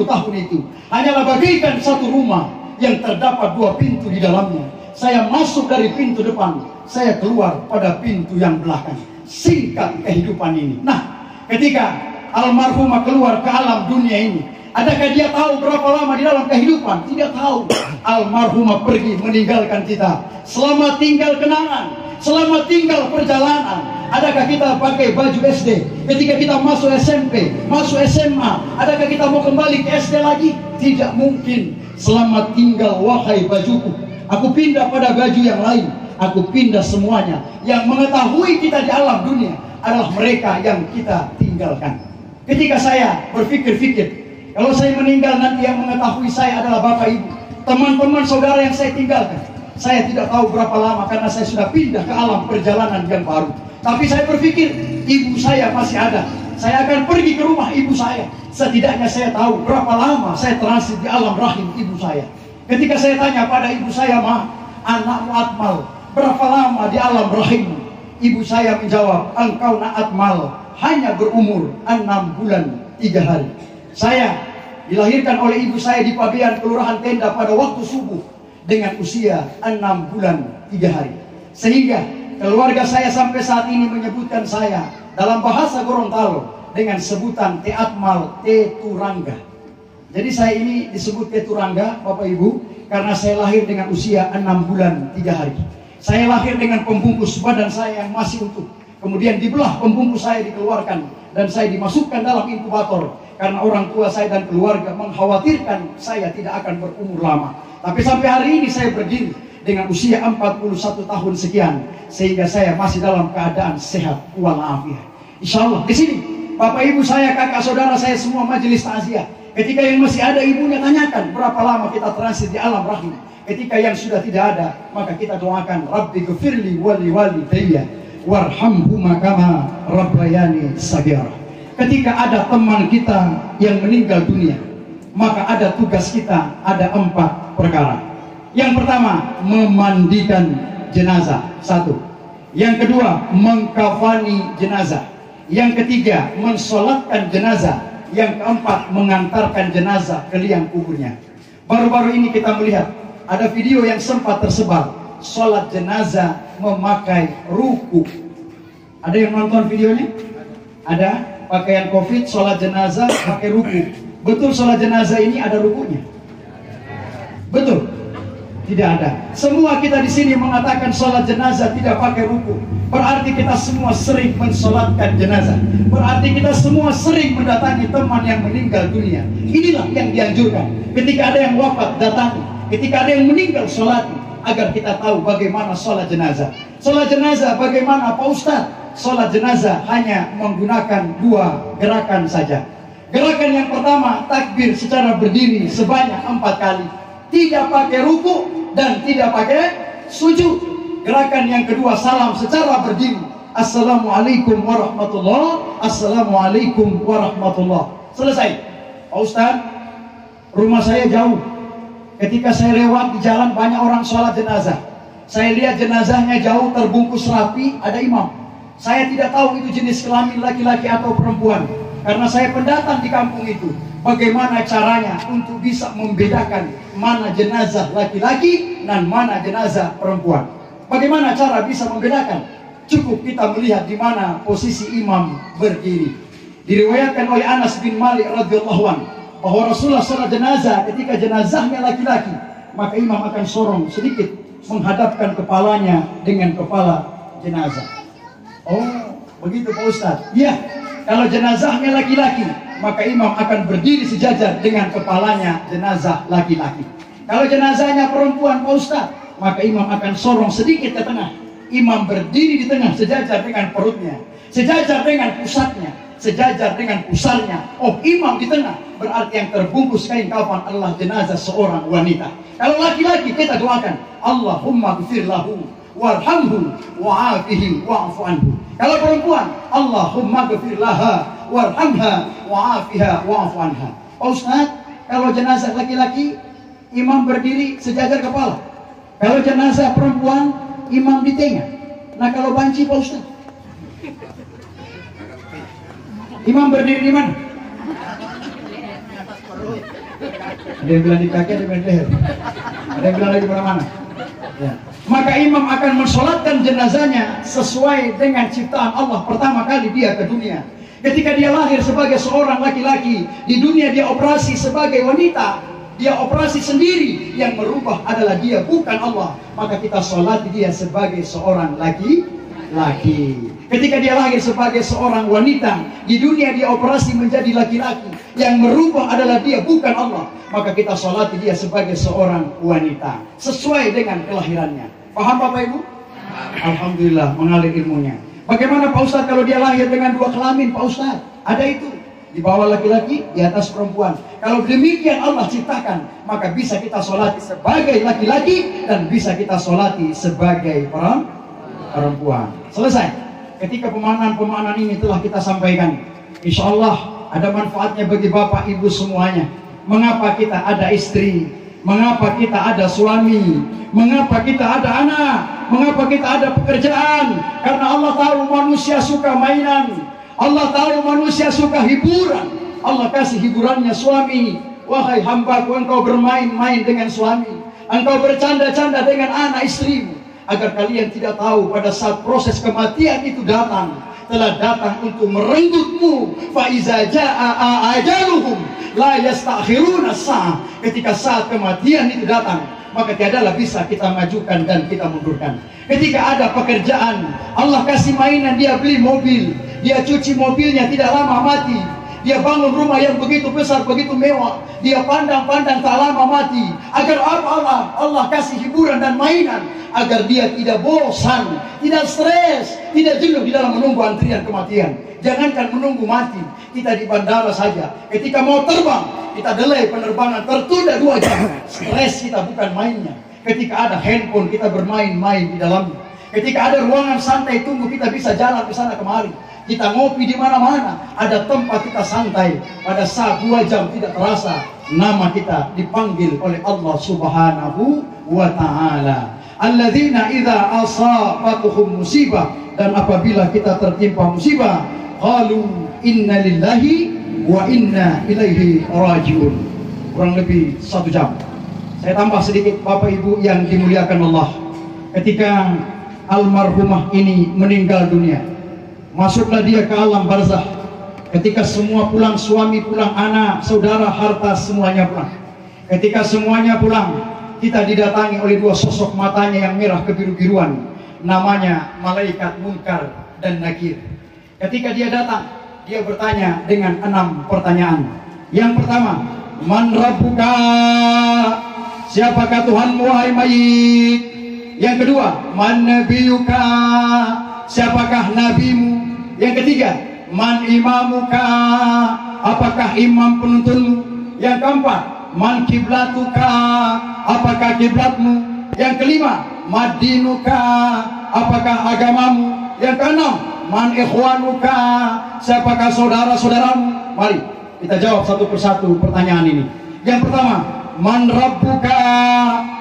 tahun itu hanyalah bagaikan satu rumah yang terdapat 2 pintu di dalamnya. Saya masuk dari pintu depan, saya keluar pada pintu yang belakang. Singkat kehidupan ini. Nah, ketika almarhumah keluar ke alam dunia ini, adakah dia tahu berapa lama di dalam kehidupan? Tidak tahu. Almarhumah pergi meninggalkan kita. Selamat tinggal kenangan, selamat tinggal perjalanan. Adakah kita pakai baju SD? Ketika kita masuk SMP, masuk SMA, adakah kita mau kembali ke SD lagi? Tidak mungkin. Selamat tinggal wahai bajuku. Aku pindah pada baju yang lain. Aku pindah semuanya. Yang mengetahui kita di alam dunia adalah mereka yang kita tinggalkan. Ketika saya berpikir-pikir, kalau saya meninggal nanti yang mengetahui saya adalah bapak ibu, teman-teman saudara yang saya tinggalkan. Saya tidak tahu berapa lama karena saya sudah pindah ke alam perjalanan yang baru. Tapi saya berpikir, ibu saya masih ada. Saya akan pergi ke rumah ibu saya. Setidaknya saya tahu berapa lama saya transit di alam rahim ibu saya. Ketika saya tanya pada ibu saya, anakmu Atmal, berapa lama di alam rahim? Ibu saya menjawab, engkau nak Atmal hanya berumur 6 bulan 3 hari. Saya dilahirkan oleh ibu saya di Pabean, Kelurahan Tenda pada waktu subuh dengan usia 6 bulan 3 hari. Sehingga keluarga saya sampai saat ini menyebutkan saya dalam bahasa Gorontalo dengan sebutan Te Atmal Te Turangga. Jadi saya ini disebut Te Turangga, Bapak Ibu, karena saya lahir dengan usia 6 bulan 3 hari. Saya lahir dengan pembungkus badan saya yang masih utuh. Kemudian dibelah pembungkus saya, dikeluarkan dan saya dimasukkan dalam inkubator karena orang tua saya dan keluarga mengkhawatirkan saya tidak akan berumur lama. Tapi sampai hari ini saya berdiri dengan usia 41 tahun sekian, sehingga saya masih dalam keadaan sehat walafiat. Insya Allah di sini Bapak Ibu saya, kakak saudara saya semua majelis takziah. Ketika yang masih ada ibunya, tanyakan berapa lama kita transit di alam rahim. Ketika yang sudah tidak ada, maka kita doakan Rabbi ghfirli wali walidayya warhamhuma kama rabbayani saghira. Ketika ada teman kita yang meninggal dunia, maka ada tugas kita, ada 4 perkara. Yang pertama, memandikan jenazah. 1. Yang kedua, mengkafani jenazah. Yang ketiga, mensolatkan jenazah. Yang keempat, mengantarkan jenazah ke liang kuburnya. Baru-baru ini kita melihat ada video yang sempat tersebar, sholat jenazah memakai ruku. Ada yang nonton videonya? Ada. Pakaian covid, sholat jenazah pakai ruku. Betul sholat jenazah ini ada rukunya? Betul? Tidak ada. Semua kita di sini mengatakan sholat jenazah tidak pakai ruku. Berarti kita semua sering mensolatkan jenazah. Berarti kita semua sering mendatangi teman yang meninggal dunia. Inilah yang dianjurkan. Ketika ada yang wafat, datangi. Ketika ada yang meninggal, sholati. Agar kita tahu bagaimana sholat jenazah. Sholat jenazah bagaimana Pak Ustadz? Sholat jenazah hanya menggunakan 2 gerakan saja. Gerakan yang pertama, takbir secara berdiri sebanyak 4 kali. Tidak pakai ruku dan tidak pakai sujud. Gerakan yang kedua, salam secara berdiri. Assalamualaikum warahmatullah. Assalamualaikum warahmatullah. Selesai. Pak Ustadz, rumah saya jauh. Ketika saya lewat di jalan banyak orang sholat jenazah. Saya lihat jenazahnya jauh terbungkus rapi, ada imam. Saya tidak tahu itu jenis kelamin laki-laki atau perempuan. Karena saya pendatang di kampung itu. Bagaimana caranya untuk bisa membedakan mana jenazah laki-laki dan mana jenazah perempuan? Bagaimana cara bisa membedakan? Cukup kita melihat di mana posisi imam berdiri. Diriwayatkan oleh Anas bin Malik radhiyallahu anhu bahwa Rasulullah sholat jenazah, ketika jenazahnya laki-laki, maka imam akan sorong sedikit menghadapkan kepalanya dengan kepala jenazah. Oh, begitu Pak Ustadz? Iya. Kalau jenazahnya laki-laki, maka imam akan berdiri sejajar dengan kepalanya jenazah laki-laki. Kalau jenazahnya perempuan Pak Ustadz, maka imam akan sorong sedikit ke tengah. Imam berdiri di tengah sejajar dengan perutnya, sejajar dengan pusatnya, sejajar dengan pusarnya. Oh, imam di tengah, berarti yang terbungkus kain kafan adalah jenazah seorang wanita. Kalau laki-laki, kita doakan Allahumma ghfir lahu warhamhu wa'afihi wa'fu anhu. Kalau perempuan, Allahumma ghfir laha warhamha wa'afiha wa'fu anha. Pak Ustadz, kalau jenazah laki-laki, imam berdiri sejajar kepala. Kalau jenazah perempuan, imam di tengah. Nah kalau banci Pak Ustadz, imam berdiri di mana? Ada yang bilang di kaki, ada yang bilang di leher, ada yang bilang lagi mana-mana. Ya. Maka imam akan mensolatkan jenazahnya sesuai dengan ciptaan Allah. Pertama kali dia ke dunia, ketika dia lahir sebagai seorang laki-laki, di dunia dia operasi sebagai wanita. Dia operasi sendiri, yang merubah adalah dia, bukan Allah. Maka kita sholat dia sebagai seorang laki-laki. Ketika dia lahir sebagai seorang wanita, di dunia dia operasi menjadi laki-laki, yang merubah adalah dia, bukan Allah. Maka kita sholat dia sebagai seorang wanita, sesuai dengan kelahirannya. Paham Bapak Ibu? Alhamdulillah, mengalir ilmunya. Bagaimana Pak Ustadz kalau dia lahir dengan 2 kelamin Pak Ustadz? Ada itu. Di bawah laki-laki, di atas perempuan. Kalau demikian Allah ciptakan, maka bisa kita sholati sebagai laki-laki dan bisa kita sholati sebagai perempuan. Selesai. Ketika pemahaman ini telah kita sampaikan, insya Allah ada manfaatnya bagi Bapak Ibu semuanya. Mengapa kita ada istri? Mengapa kita ada suami? Mengapa kita ada anak? Mengapa kita ada pekerjaan? Karena Allah tahu manusia suka mainan. Allah tahu manusia suka hiburan. Allah kasih hiburannya suami. Wahai hambaku, engkau bermain-main dengan suami, engkau bercanda-canda dengan anak istrimu, agar kalian tidak tahu pada saat proses kematian itu datang, telah datang untuk merenggutmu. Fa iza jaa ajaluhum la yastakhiruna sa'ah. Ketika saat kematian itu datang, maka tiadalah bisa kita majukan dan kita mundurkan. Ketika ada pekerjaan, Allah kasih mainan, dia beli mobil, dia cuci mobilnya tidak lama mati. Dia bangun rumah yang begitu besar, begitu mewah. Dia pandang-pandang tak lama mati. Agar Allah kasih hiburan dan mainan, agar dia tidak bosan, tidak stres, tidak jenuh di dalam menunggu antrian kematian. Jangankan menunggu mati, kita di bandara saja, ketika mau terbang, kita delay penerbangan, tertunda 2 jam. Stres kita bukan mainnya. Ketika ada handphone, kita bermain-main di dalamnya. Ketika ada ruangan santai tunggu, kita bisa jalan ke sana kemari. Kita ngopi di mana-mana, ada tempat kita santai. Pada saat 2 jam tidak terasa, nama kita dipanggil oleh Allah Subhanahu wa Ta'ala. Alladzina idza asabatuhum musibah, dan apabila kita tertimpa musibah, qalu inna lillahi wa inna ilaihi rajiun. Kurang lebih 1 jam. Saya tambah sedikit, Bapak Ibu yang dimuliakan Allah. Ketika almarhumah ini meninggal dunia, masuklah dia ke alam barzah. Ketika semua pulang, suami pulang, anak, saudara, harta, semuanya pulang. Ketika semuanya pulang, kita didatangi oleh 2 sosok, matanya yang merah kebiru-biruan. Namanya malaikat Munkar dan Nakir. Ketika dia datang, dia bertanya dengan 6 pertanyaan. Yang pertama, man rabbuka? Siapakah Tuhanmu wahai mayit? Yang kedua, man nabiyuka? Siapakah nabimu? Yang ketiga, man imamuka? Apakah imam penuntunmu? Yang keempat, man kiblatuka? Apakah kiblatmu? Yang kelima, madinuka? Apakah agamamu? Yang keenam, man ikhwanuka? Siapakah saudara-saudaramu? Mari kita jawab satu persatu pertanyaan ini. Yang pertama, man rabbuka?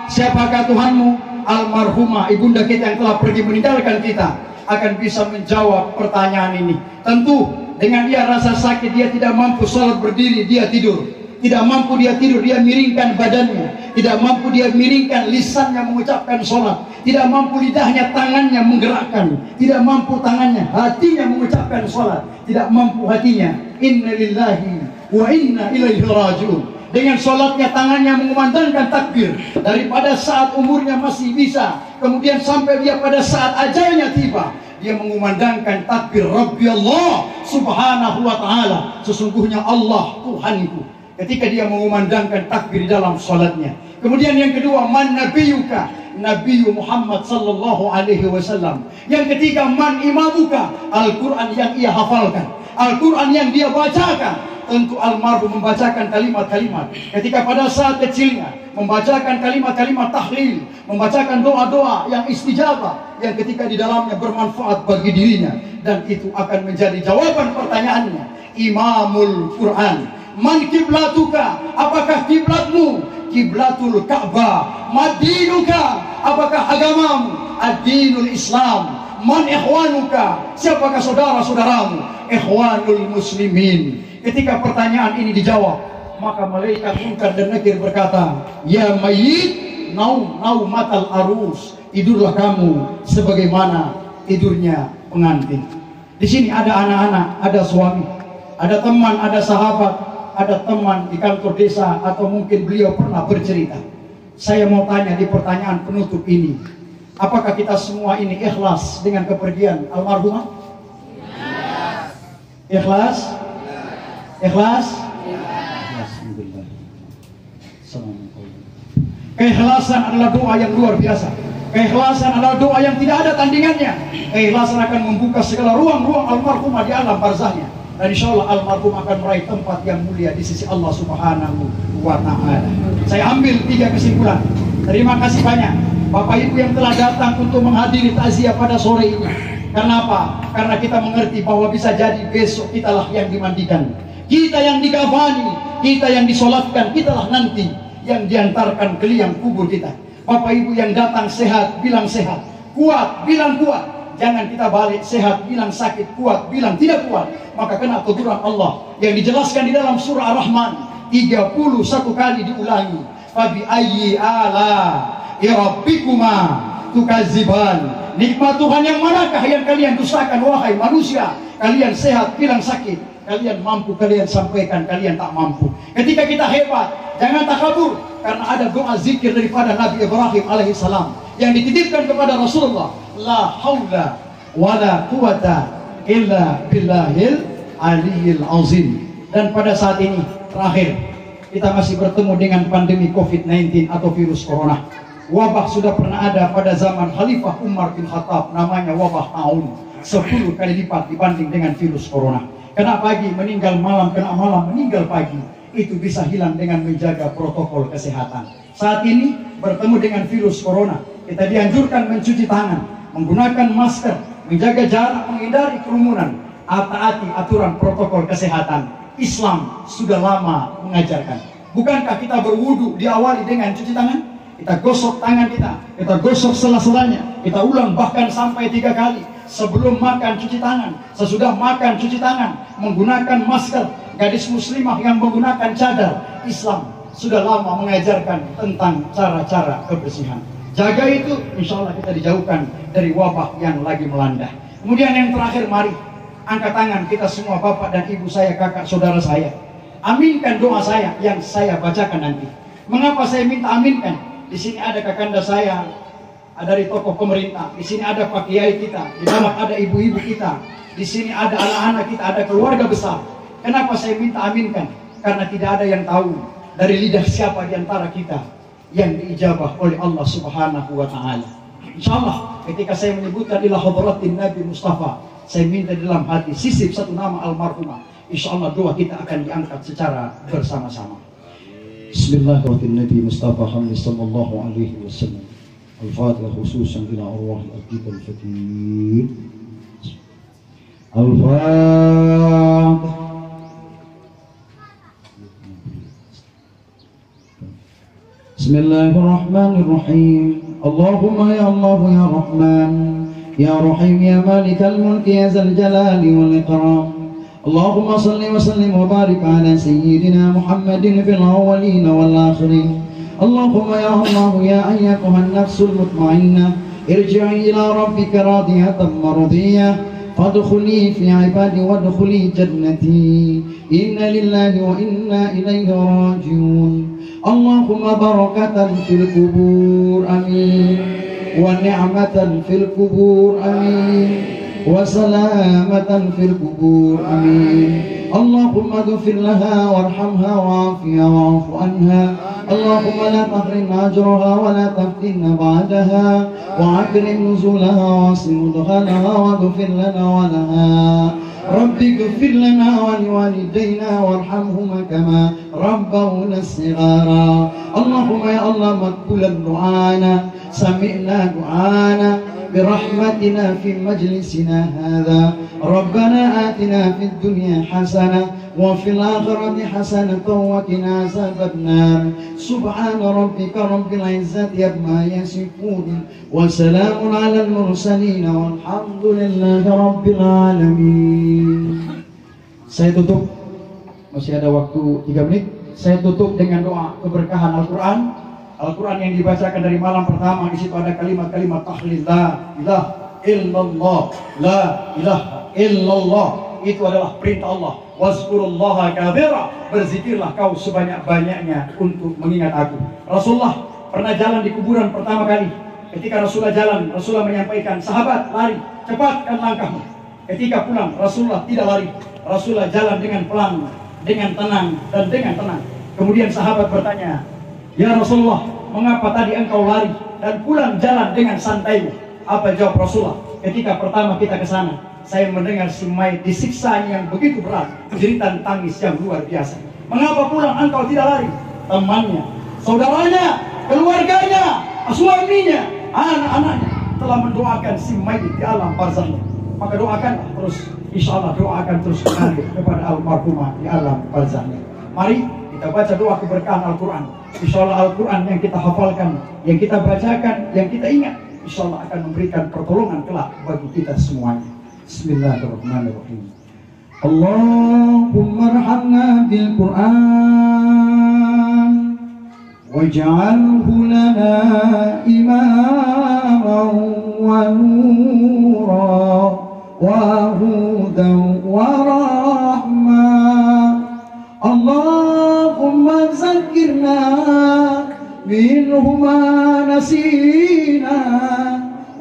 Siapakah Tuhanmu? Almarhumah ibunda kita yang telah pergi meninggalkan kita akan bisa menjawab pertanyaan ini. Tentu dengan dia rasa sakit, dia tidak mampu sholat berdiri, dia tidur. Tidak mampu dia tidur, dia miringkan badannya. Tidak mampu dia miringkan lisannya mengucapkan sholat. Tidak mampu lidahnya, tangannya menggerakkan. Tidak mampu tangannya, hatinya mengucapkan sholat. Tidak mampu hatinya, inna lillahi wa inna ilaihi rajiun. Dengan sholatnya, tangannya mengumandangkan takbir. Daripada saat umurnya masih bisa, kemudian sampai dia pada saat ajalnya tiba, dia mengumandangkan takbir, Rabbi Allah Subhanahu wa Ta'ala, sesungguhnya Allah Tuhanku. Ketika dia mengumandangkan takbir di dalam sholatnya. Kemudian yang kedua, man nabiyuka? Nabi Muhammad sallallahu alaihi wasallam. Yang ketiga, man imamuka? Al-Quran yang ia hafalkan, Al-Quran yang dia bacakan. Tentu almarhum membacakan kalimat-kalimat ketika pada saat kecilnya, membacakan kalimat-kalimat tahlil, membacakan doa-doa yang istijabah, yang ketika di dalamnya bermanfaat bagi dirinya, dan itu akan menjadi jawaban pertanyaannya. Imamul Quran. Man kiblatuka? Apakah kiblatmu? Kiblatul Ka'bah. Madinuka? Apakah agamamu? Ad-dinul Islam. Man ikhwanuka? Siapakah saudara-saudaramu? Ikhwanul muslimin. Ketika pertanyaan ini dijawab, maka malaikat Munkar dan Nakir berkata, ya mayit, naum matal arus. Tidurlah kamu sebagaimana tidurnya pengantin. Di sini ada anak-anak, ada suami, ada teman, ada sahabat, ada teman di kantor desa, atau mungkin beliau pernah bercerita. Saya mau tanya di pertanyaan penutup ini, apakah kita semua ini ikhlas dengan kepergian almarhumah? Ikhlas? Ikhlas? Alhamdulillah. Keikhlasan adalah doa yang luar biasa. Keikhlasan adalah doa yang tidak ada tandingannya. Keikhlasan akan membuka segala ruang-ruang almarhumah di alam barzahnya. Dan insya Allah almarhum akan meraih tempat yang mulia di sisi Allah Subhanahu wa Ta'ala. Saya ambil 3 kesimpulan. Terima kasih banyak Bapak Ibu yang telah datang untuk menghadiri takziah pada sore ini. Kenapa? Karena kita mengerti bahwa bisa jadi besok kitalah yang dimandikan, kita yang dikafani, kita yang disolatkan, kitalah nanti yang diantarkan ke liang kubur kita. Bapak Ibu yang datang sehat, bilang sehat. Kuat, bilang kuat. Jangan kita balik, sehat bilang sakit, kuat bilang tidak kuat. Maka kena teguran Allah yang dijelaskan di dalam surah Ar-Rahman 31 kali diulangi. Fabi ayyi ala rabbikuma tukadziban. Nikmat Tuhan yang manakah yang kalian dustakan wahai manusia? Kalian sehat bilang sakit, kalian mampu, kalian sampaikan, kalian tak mampu. Ketika kita hebat, jangan takabur, karena ada doa zikir daripada Nabi Ibrahim alaihissalam yang dititipkan kepada Rasulullah. La haula wala quwata illa billahil aliyil azim. Dan pada saat ini terakhir kita masih bertemu dengan pandemi COVID-19 atau virus corona. Wabah sudah pernah ada pada zaman Khalifah Umar bin Khattab, namanya wabah tahun 10 kali lipat dibanding dengan virus corona. Kena pagi meninggal malam, kena malam meninggal pagi. Itu bisa hilang dengan menjaga protokol kesehatan. Saat ini bertemu dengan virus corona, kita dianjurkan mencuci tangan, menggunakan masker, menjaga jarak, menghindari kerumunan, taati aturan protokol kesehatan. Islam sudah lama mengajarkan. Bukankah kita berwudu diawali dengan cuci tangan? Kita gosok tangan kita gosok sela-selanya, kita ulang bahkan sampai 3 kali. Sebelum makan cuci tangan, sesudah makan cuci tangan, menggunakan masker. Gadis muslimah yang menggunakan cadar, Islam sudah lama mengajarkan tentang cara-cara kebersihan. Jaga itu, insya Allah kita dijauhkan dari wabah yang lagi melanda. Kemudian yang terakhir, mari angkat tangan kita semua, bapak dan ibu saya, kakak, saudara saya. Aminkan doa saya yang saya bacakan nanti. Mengapa saya minta aminkan? Di sini ada kakanda saya, dari tokoh pemerintah. Di sini ada pak kiai kita, di dalam ada ibu-ibu kita. Di sini ada anak-anak kita, ada keluarga besar. Kenapa saya minta aminkan? Karena tidak ada yang tahu dari lidah siapa di antara kita yang diijabah oleh Allah Subhanahu wa Ta'ala. Insyaallah ketika saya menyebutkan ila hadratin Nabi Mustafa, saya minta di dalam hati sisip satu nama almarhumah. Insyaallah doa kita akan diangkat secara bersama-sama. Bismillahirrahmanirrahim. Nabi Mustafa Muhammad sallallahu alaihi wasallam. Al-Fatihah khususan ila arwah al-aqid al-fatir. Al-Fatihah. Bismillahirrahmanirrahim. Allahumma ya Allah ya Rahman ya Rahim ya Malikal Mulki ya Zal Jalali wal Ikram. Allahumma salli wa sallim wa barik ala sayyidina Muhammadin fil awwalin wal akhirin. Allahumma ya Allah ya ayyatuhan nafsul mutmainnah irji'i ila rabbika radiyatan mardiyah fadkhuli fi ibadi wadkhuli jannati. Inna lillahi wa inna ilaihi raji'un. Allahumma barakatan fil kubur amin wa ni'matan fil kubur amin wa salamatan fil kubur amin. Allahumma ghfir laha warhamha wa'afiha wa'fu anha. Allahumma la tahrimna ajraha wa la taftinna ba'daha wa akrim nuzulaha wa asim mudkhalaha wa ghfir lana wa laha. Rabbi ghfir lana wa liwalidayna warhamhuma kama rabbawna shighara. Allahumma ya Allah maqbulan du'ana sami'na du'ana برحمتنا في مجلسنا هذا. ربنا آتنا في الدنيا حسنة وفي الآخرة حسنة وقنا عذاب النار. سبحان ربك رب العزة عما يصفون وسلام على المرسلين والحمد لله رب العالمين. Saya tutup, masih ada waktu 3 menit. Saya tutup dengan doa keberkahan Al-Quran. Al-Quran yang dibacakan dari malam pertama, di situ ada kalimat-kalimat tahlil, la ilaha illallah, la ilaha illallah. Itu adalah perintah Allah. Wazkurullaha katsira, berzikirlah kau sebanyak-banyaknya untuk mengingat aku. Rasulullah pernah jalan di kuburan pertama kali. Ketika Rasulullah jalan, Rasulullah menyampaikan, sahabat lari, cepatkan langkahmu. Ketika pulang, Rasulullah tidak lari. Rasulullah jalan dengan pelan, dengan tenang, dan dengan tenang. Kemudian sahabat bertanya, ya Rasulullah, mengapa tadi engkau lari dan pulang jalan dengan santaimu? Apa jawab Rasulullah? Ketika pertama kita ke sana, saya mendengar si mayit disiksa yang begitu berat, jeritan tangis yang luar biasa. Mengapa pulang engkau tidak lari? Temannya, saudaranya, keluarganya, suaminya, anak-anaknya telah mendoakan si mayit di alam barzahnya. Maka doakanlah terus, insya Allah doa akan terus mengalir kepada almarhumah di alam barzahnya. Mari kita baca doa keberkahan Al-Quran. Insya Allah Al-Quran yang kita hafalkan, yang kita bacakan, yang kita ingat, insya Allah akan memberikan pertolongan kelak bagi kita semuanya. Bismillahirrahmanirrahim. Allahumma arhamna bil Quran waj'alhu lana imaman wa nura wa hudan wa rahmah. Allahumma zakirna minhu ma nasina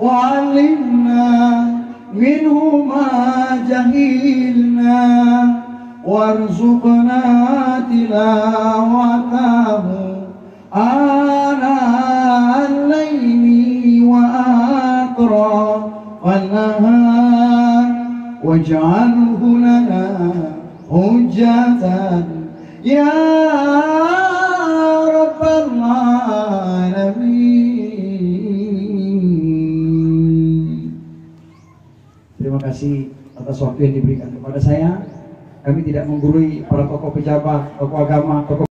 wa alimna minhu ma jahilna warzuqna tilawatahu ana al-laili wa atrafan nahar waj'alhu lana hujjatan ya rabbal alamin. Terima kasih atas waktu yang diberikan kepada saya. Kami tidak menggurui para tokoh pejabat, tokoh agama, tokoh